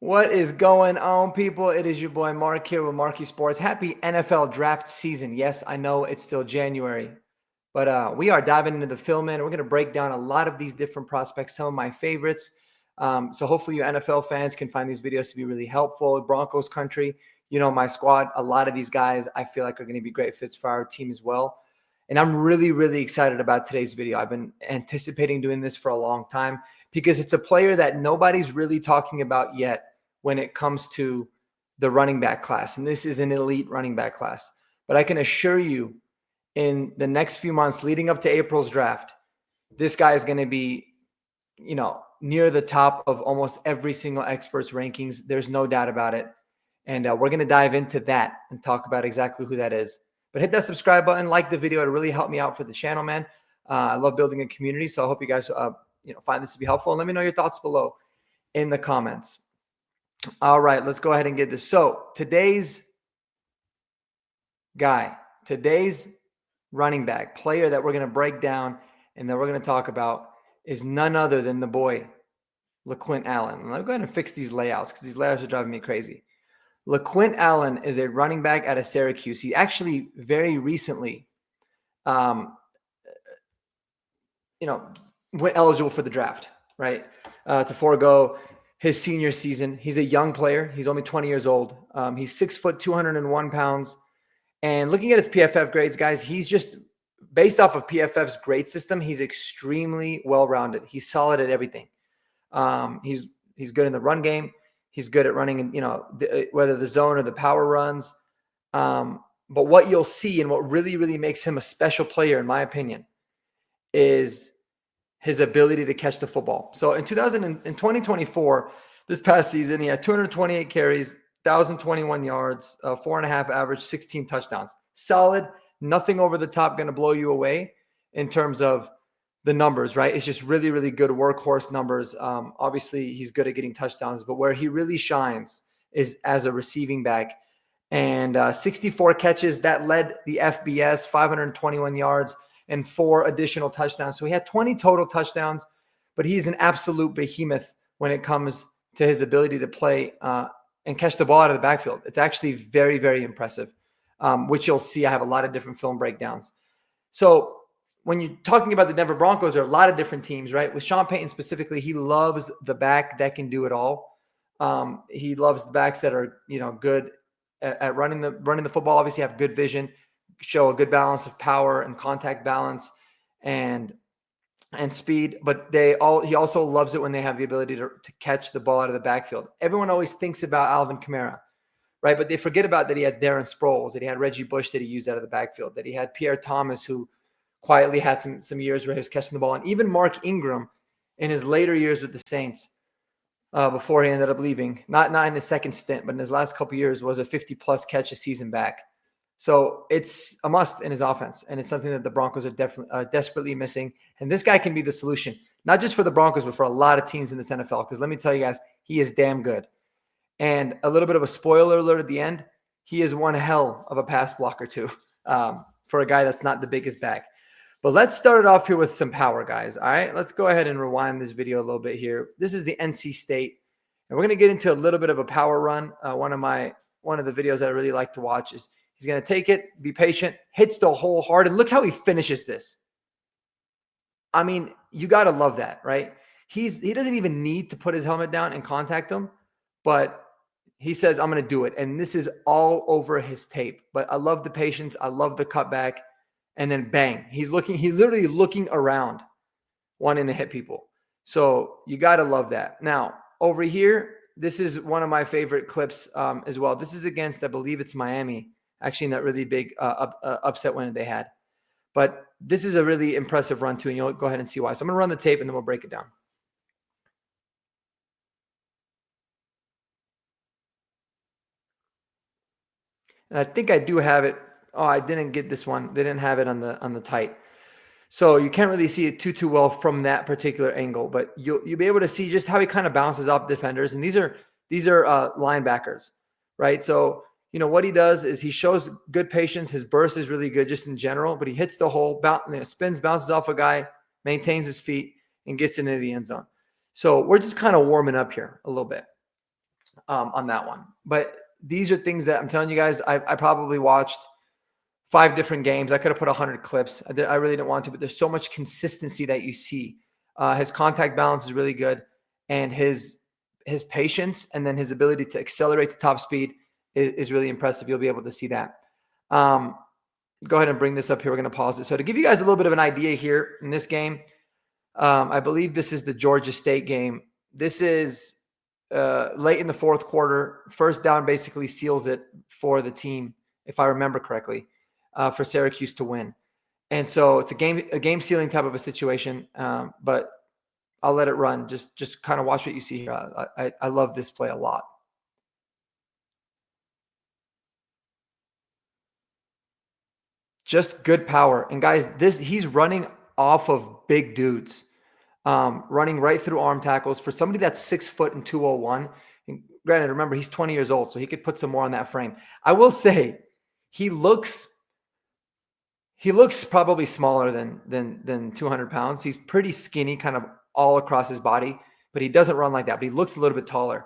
What is going on, people? It is your boy Mark here with Marky Sports. Happy NFL draft season. Yes, I know it's still January, but we are diving into the film, man. We're going to break down a lot of these different prospects, some of my favorites. So hopefully you NFL fans can find these videos to be really helpful. Broncos country, my squad, a lot of these guys I feel like are going to be great fits for our team as well. And I'm really, really excited about today's video. I've been anticipating doing this for a long time because it's a player that nobody's really talking about yet when it comes to the running back class. And this is an elite running back class. But I can assure you, in the next few months leading up to April's draft, this guy is going to be, near the top of almost every single expert's rankings. There's no doubt about it. And we're going to dive into that and talk about exactly who that is. But hit that subscribe button, like the video. It really helped me out for the channel, man. I love building a community. So I hope you guys, find this to be helpful. And let me know your thoughts below in the comments. All right, let's go ahead and get this. So today's running back player that we're going to break down and that we're going to talk about is none other than the boy, LeQuint Allen. Let me go ahead and fix these layouts because these layouts are driving me crazy. LeQuint Allen is a running back out of Syracuse. He actually very recently, went eligible for the draft, right? To forego his senior season. He's a young player. He's only 20 years old. He's 6 foot, 201 pounds. And looking at his PFF grades, guys, he's just based off of PFF's grade system. He's extremely well-rounded. He's solid at everything. He's good in the run game. He's good at running, whether the zone or the power runs. But what you'll see and what really, really makes him a special player, in my opinion, is his ability to catch the football. So in 2024, this past season, he had 228 carries, 1,021 yards, 4.5 average, 16 touchdowns. Solid, nothing over the top going to blow you away in terms of the numbers, right? It's just really, really good workhorse numbers. Obviously, he's good at getting touchdowns, but where he really shines is as a receiving back. And 64 catches, that led the FBS, 521 yards, and 4 additional touchdowns. So he had 20 total touchdowns, but he's an absolute behemoth when it comes to his ability to play and catch the ball out of the backfield. It's actually very, very impressive, which you'll see. I have a lot of different film breakdowns. So when you're talking about the Denver Broncos, there are a lot of different teams, right? With Sean Payton specifically, he loves the back that can do it all. He loves the backs that are, good at running the football. Obviously, have good vision, show a good balance of power and contact balance and speed. But he also loves it when they have the ability to catch the ball out of the backfield. Everyone always thinks about Alvin Kamara, right? But they forget about that he had Darren Sproles, that he had Reggie Bush that he used out of the backfield, that he had Pierre Thomas, who quietly had some years where he was catching the ball, and even Mark Ingram in his later years with the Saints before he ended up leaving, not in his second stint, but in his last couple of years, was a 50-plus catch a season back. So it's a must in his offense, and it's something that the Broncos are definitely desperately missing. And this guy can be the solution, not just for the Broncos, but for a lot of teams in this NFL, because let me tell you guys, he is damn good. And a little bit of a spoiler alert at the end, he is one hell of a pass blocker too, for a guy that's not the biggest back. But let's start it off here with some power, guys. All right, let's go ahead and rewind this video a little bit here. This is the NC State, and we're going to get into a little bit of a power run. One of the videos that I really like to watch is he's going to take it, be patient, hits the hole hard, and look how he finishes this. I mean, you got to love that, right? He doesn't even need to put his helmet down and contact him, but he says, I'm going to do it. And this is all over his tape. But I love the patience. I love the cutback. And then bang, he's literally looking around, wanting to hit people. So you got to love that. Now, over here, this is one of my favorite clips as well. This is against, I believe it's Miami, actually in that really big upset win that they had. But this is a really impressive run too, and you'll go ahead and see why. So I'm going to run the tape, and then we'll break it down. And I think I do have it. Oh, I didn't get this one. They didn't have it on the tight. So you can't really see it too well from that particular angle, but you'll be able to see just how he kind of bounces off defenders. And these are linebackers, right? So, what he does is he shows good patience. His burst is really good just in general, but he hits the hole, spins, bounces off a guy, maintains his feet, and gets into the end zone. So we're just kind of warming up here a little bit. on that one. But these are things that I'm telling you guys, I probably watched 5 different games. I could have put 100 clips. I really didn't want to, but there's so much consistency that you see. His contact balance is really good, and his patience and then his ability to accelerate to top speed is really impressive. You'll be able to see that. Go ahead and bring this up here. We're going to pause it. So to give you guys a little bit of an idea here in this game, I believe this is the Georgia State game. This is late in the fourth quarter. First down basically seals it for the team, if I remember correctly, for Syracuse to win. And so it's a game sealing type of a situation, but I'll let it run. Just kind of watch what you see here. I love this play a lot. Just good power. And guys, he's running off of big dudes, running right through arm tackles. For somebody that's 6 foot and 201, and granted, remember, he's 20 years old, so he could put some more on that frame. I will say he looks probably smaller than 200 pounds. He's pretty skinny, kind of all across his body, but he doesn't run like that. But he looks a little bit taller.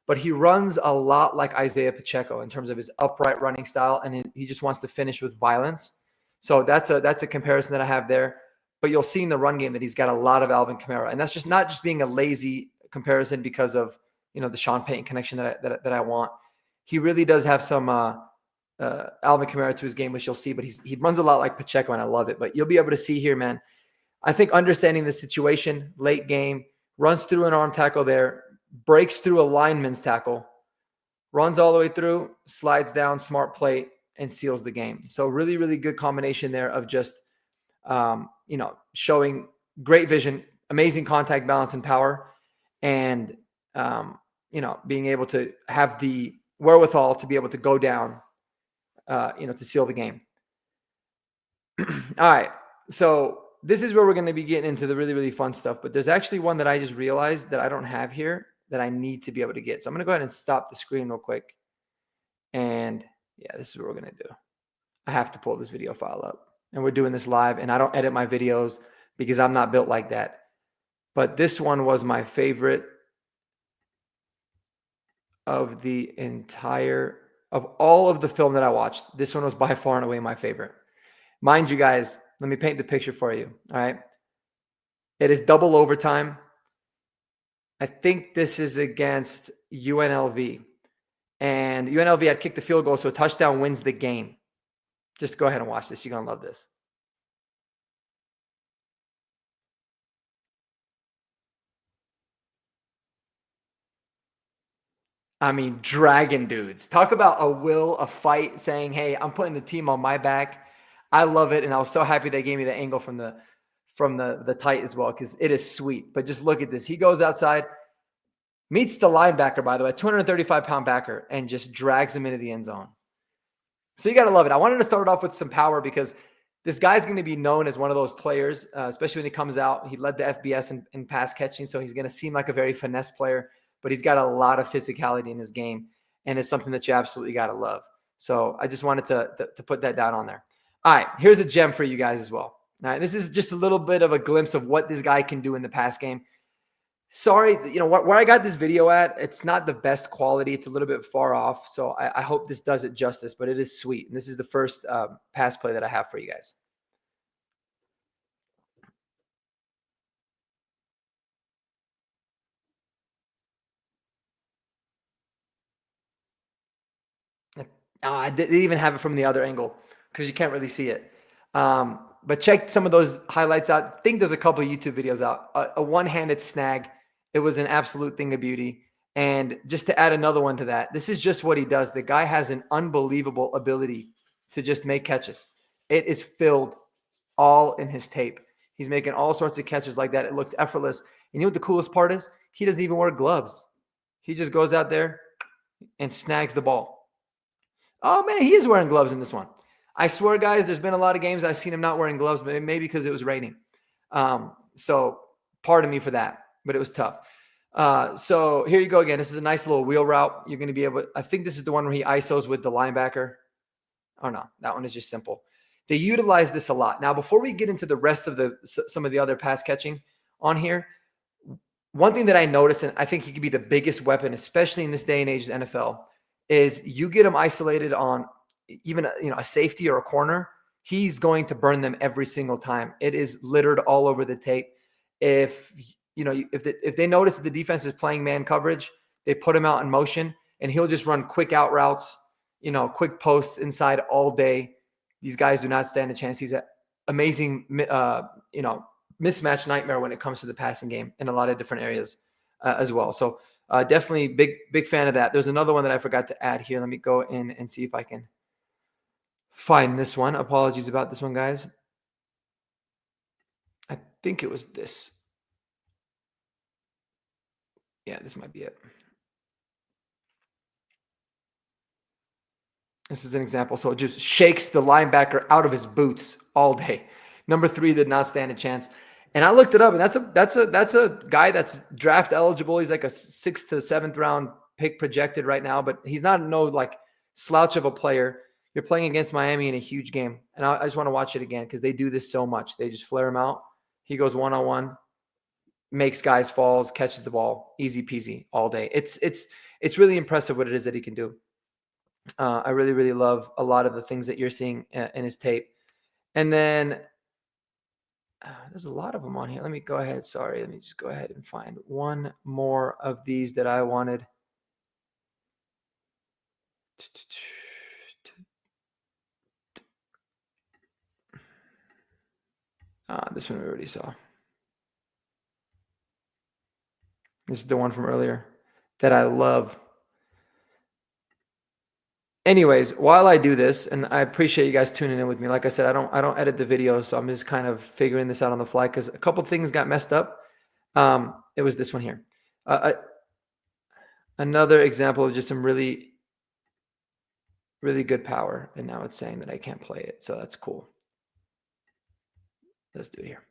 But he runs a lot like Isaiah Pacheco in terms of his upright running style, and he just wants to finish with violence. So that's a comparison that I have there. But you'll see in the run game that he's got a lot of Alvin Kamara, and that's just not just being a lazy comparison because of the Sean Payton connection that I want. He really does have some Alvin Kamara to his game, which you'll see. But he runs a lot like Pacheco, and I love it. But you'll be able to see here, man. I think understanding the situation, late game, runs through an arm tackle there, breaks through a lineman's tackle, runs all the way through, slides down, smart play, and seals the game. So really, really good combination there of just, showing great vision, amazing contact balance and power, and, being able to have the wherewithal to be able to go down, to seal the game. All right. So this is where we're going to be getting into the really, really fun stuff. But there's actually one that I just realized that I don't have here that I need to be able to get. So I'm going to go ahead and stop the screen real quick. And yeah, this is what we're going to do. I have to pull this video file up. And we're doing this live. And I don't edit my videos because I'm not built like that. But this one was my favorite of all of the film that I watched. This one was by far and away my favorite. Mind you guys, let me paint the picture for you. All right. It is double overtime. I think this is against UNLV. And UNLV had kicked the field goal, so a touchdown wins the game. Just go ahead and watch this. You're going to love this. I mean, dragon dudes. Talk about a will, a fight, saying, hey, I'm putting the team on my back. I love it, and I was so happy they gave me the angle from the tight as well because it is sweet. But just look at this. He goes outside, meets the linebacker, by the way, 235-pound backer, and just drags him into the end zone. So you got to love it. I wanted to start off with some power because this guy's going to be known as one of those players, especially when he comes out. He led the FBS in pass catching, so he's going to seem like a very finesse player, but he's got a lot of physicality in his game, and it's something that you absolutely got to love. So I just wanted to put that down on there. All right, here's a gem for you guys as well. All right, this is just a little bit of a glimpse of what this guy can do in the pass game. Sorry, where I got this video at, it's not the best quality. It's a little bit far off. So I hope this does it justice, but it is sweet. And this is the first pass play that I have for you guys. I didn't even have it from the other angle because you can't really see it. But check some of those highlights out. I think there's a couple of YouTube videos out. A one-handed snag. It was an absolute thing of beauty. And just to add another one to that, this is just what he does. The guy has an unbelievable ability to just make catches. It is filled all in his tape. He's making all sorts of catches like that. It looks effortless. And you know what the coolest part is? He doesn't even wear gloves. He just goes out there and snags the ball. Oh, man, he is wearing gloves in this one. I swear, guys, there's been a lot of games I've seen him not wearing gloves, but maybe because it was raining. So pardon me for that, but it was tough. So here you go again. This is a nice little wheel route. You're going to be able – I think this is the one where he ISOs with the linebacker. Oh, no, that one is just simple. They utilize this a lot. Now, before we get into the rest of some of the other pass catching on here, one thing that I noticed, and I think he could be the biggest weapon, especially in this day and age of the NFL, is you get him isolated on even a safety or a corner, he's going to burn them every single time. It is littered all over the tape. If if they notice that the defense is playing man coverage, they put him out in motion, and he'll just run quick out routes, quick posts inside all day. These guys do not stand a chance. He's an amazing, mismatch nightmare when it comes to the passing game in a lot of different areas as well. So definitely big fan of that. There's another one that I forgot to add here. Let me go in and see if I can find this one. Apologies about this one, guys. I think it was this. Yeah, this might be it. This is an example. So it just shakes the linebacker out of his boots all day. Number 3 did not stand a chance. And I looked it up, and that's a guy that's draft eligible. He's like a 6th to 7th round pick projected right now, but he's not no like slouch of a player. You're playing against Miami in a huge game, and I just want to watch it again because they do this so much. They just flare him out. He goes one-on-one, makes guys falls, catches the ball, easy peasy all day. It's really impressive what it is that he can do. I really, really love a lot of the things that you're seeing in his tape. And then there's a lot of them on here. Let me go ahead. Sorry. Let me just go ahead and find one more of these that I wanted. This one we already saw. This is the one from earlier that I love. Anyways, while I do this, and I appreciate you guys tuning in with me. Like I said, I don't edit the video, so I'm just kind of figuring this out on the fly because a couple things got messed up. It was this one here. Another example of just some really, really good power, and now it's saying that I can't play it, so that's cool. Let's do it here.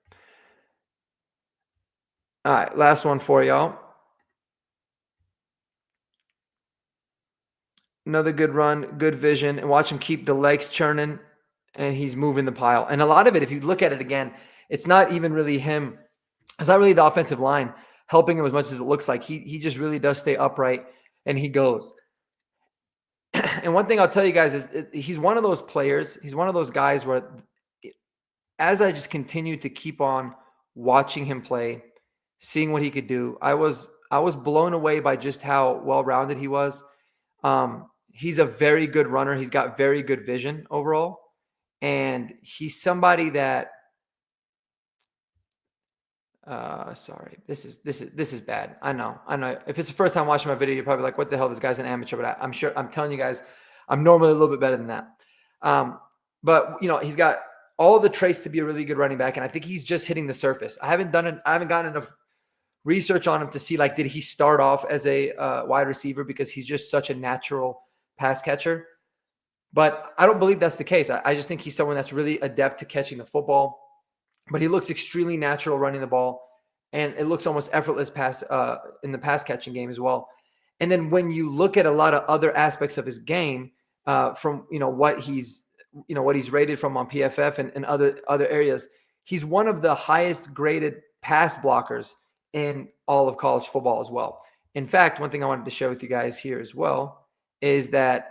All right, last one for y'all. Another good run, good vision, and watch him keep the legs churning, and he's moving the pile. And a lot of it, if you look at it again, it's not even really him. It's not really the offensive line helping him as much as it looks like. He just really does stay upright, and he goes. And one thing I'll tell you guys is he's one of those players. He's one of those guys where as I just continued to keep on watching him play, seeing what he could do, I was blown away by just how well-rounded he was. He's a very good runner. He's got very good vision overall. And he's somebody that, sorry, this is bad. I know. If it's the first time watching my video, you're probably like, what the hell? This guy's an amateur, but I'm telling you guys, I'm normally a little bit better than that. But he's got all the traits to be a really good running back. And I think he's just hitting the surface. I haven't gotten enough research on him to see, like, did he start off as a wide receiver because he's just such a natural pass catcher? But I don't believe that's the case. I just think he's someone that's really adept to catching the football, but he looks extremely natural running the ball, and it looks almost effortless in the pass catching game as well. And then when you look at a lot of other aspects of his game, from what he's rated from on PFF and other areas, he's one of the highest graded pass blockers in all of college football as well. In fact, one thing I wanted to share with you guys here as well is that,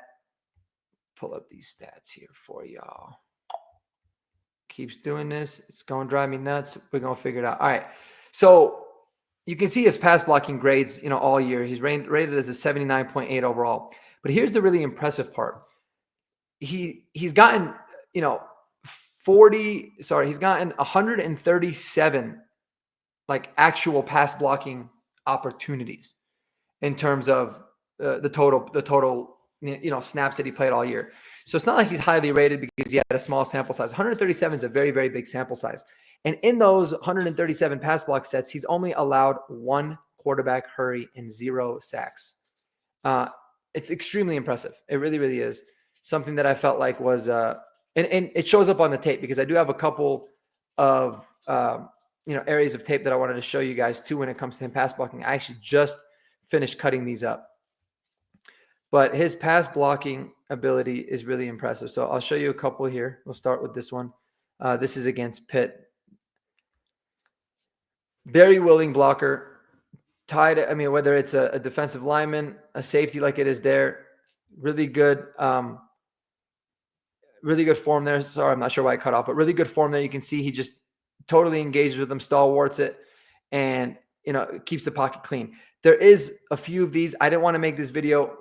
pull up these stats here for y'all. Keeps doing this. It's going to drive me nuts. We're going to figure it out. All right. So you can see his pass blocking grades, all year. He's rated as a 79.8 overall. But here's the really impressive part. He's gotten, he's gotten 137 like actual pass blocking opportunities in terms of the total snaps that he played all year. So it's not like he's highly rated because he had a small sample size. 137 is a very, very big sample size. And in those 137 pass block sets, he's only allowed 1 quarterback hurry and 0 sacks. It's extremely impressive. It really, really is. Something that I felt like was, and it shows up on the tape because I do have a couple of, areas of tape that I wanted to show you guys too when it comes to him pass blocking. I actually just finished cutting these up. But his pass blocking ability is really impressive. So I'll show you a couple here. We'll start with this one. This is against Pitt. Very willing blocker. tied. I mean, whether it's a defensive lineman, a safety like it is there, really good form there. Sorry, I'm not sure why I cut off, but really good form there. You can see he just totally engages with them, stalwarts it, and keeps the pocket clean. There is a few of these. I didn't want to make this video,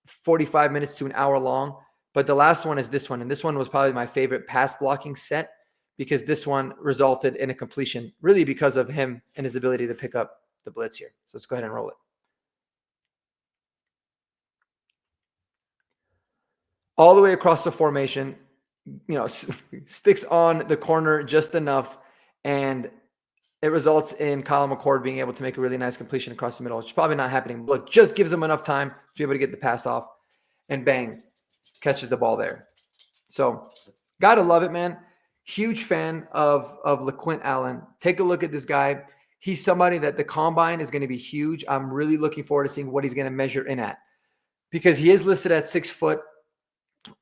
45 minutes to an hour long, but the last one is this one. And this one was probably my favorite pass blocking set because this one resulted in a completion really because of him and his ability to pick up the blitz here. So let's go ahead and roll it. All the way across the formation, sticks on the corner just enough, and it results in Kyle McCord being able to make a really nice completion across the middle. It's probably not happening. Look, just gives him enough time to be able to get the pass off, and bang, catches the ball there. So, gotta love it, man. Huge fan of LeQuint Allen. Take a look at this guy. He's somebody that the combine is going to be huge. I'm really looking forward to seeing what he's going to measure in at, because he is listed at 6 foot,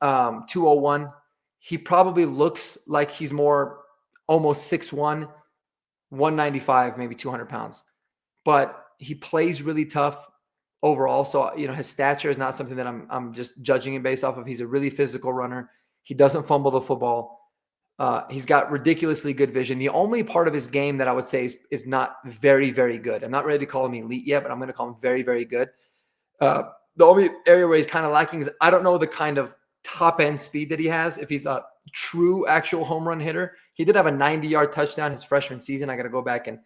201. He probably looks like he's more almost 6'1", 195, maybe 200 pounds, but he plays really tough overall. So, his stature is not something that I'm just judging him based off of. He's a really physical runner. He doesn't fumble the football. He's got ridiculously good vision. The only part of his game that I would say is not very, very good. I'm not ready to call him elite yet, but I'm going to call him very, very good. The only area where he's kind of lacking is I don't know the kind of top end speed that he has. If he's a true actual home run hitter, he did have a 90-yard touchdown his freshman season. I got to go back and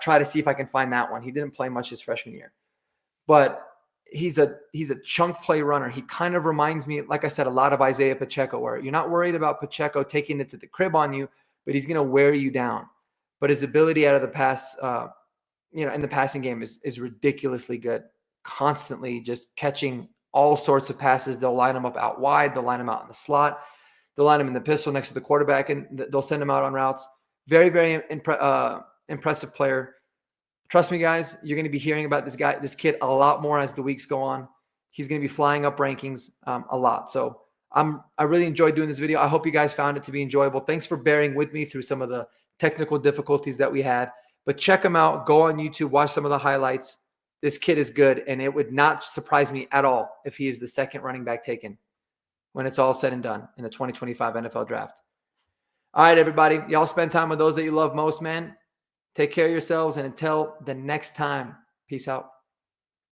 try to see if I can find that one. He didn't play much his freshman year, but he's a chunk play runner. He kind of reminds me, like I said, a lot of Isaiah Pacheco, where you're not worried about Pacheco taking it to the crib on you, but he's going to wear you down. But his ability out of the pass, in the passing game is ridiculously good. Constantly just catching all sorts of passes. They'll line him up out wide. They'll line him out in the slot. They'll line him in the pistol next to the quarterback, and they'll send him out on routes. Very, very impressive player. Trust me, guys, you're going to be hearing about this kid a lot more as the weeks go on. He's going to be flying up rankings a lot. So I really enjoyed doing this video. I hope you guys found it to be enjoyable. Thanks for bearing with me through some of the technical difficulties that we had. But check him out. Go on YouTube. Watch some of the highlights. This kid is good, and it would not surprise me at all if he is the second running back taken when it's all said and done in the 2025 NFL Draft. All right, everybody. Y'all spend time with those that you love most, man. Take care of yourselves, and until the next time, peace out.